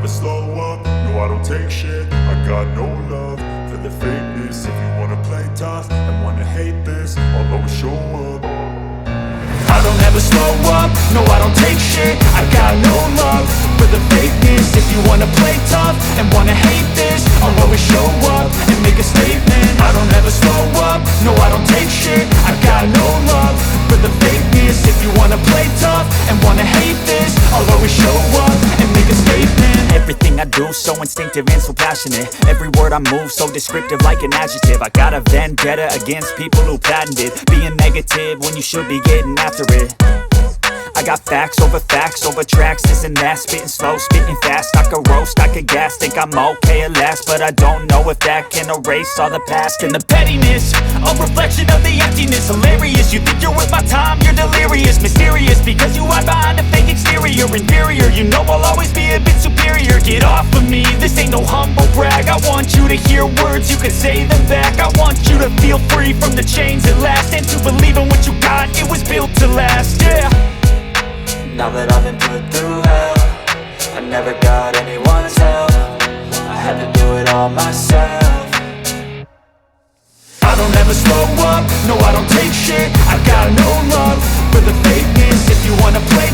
slow up, no I don't take shit. I got no love for the fakeness. If you wanna play tough and wanna hate this, I'll always show up. I don't ever slow up, no I don't take shit. I got no love for the fakeness. If you wanna play tough and wanna hate this, I'll always show up and make a statement. I don't ever slow up, no I don't take shit. I got no love for the fakeness. If you wanna play tough and wanna hate this, I'll always show up and make a statement. Everything I do so instinctive and so passionate. Every word I move so descriptive like an adjective. I got a vendetta against people who patented being negative when you should be getting after it. I got facts over tracks, this and that. Spitting slow, spitting fast, I could roast, I could gas. Think I'm okay at last, but I don't know if that can erase all the past. And the pettiness, a reflection of the emptiness. Hilarious, you think you're worth my time, you're delirious. Mysterious, because you hide behind a fake exterior. Inferior, you know I'll always be a bit superior. Get off of me, this ain't no humble brag. I want you to hear words, you can say them back. I want you to feel free from the chains at last, and to believe in what you got, it was built to last, yeah. Now that I've been put through hell, I never got anyone's help. I had to do it all myself. I don't ever slow up, no I don't take shit. I got no love for the fakeness. If you wanna play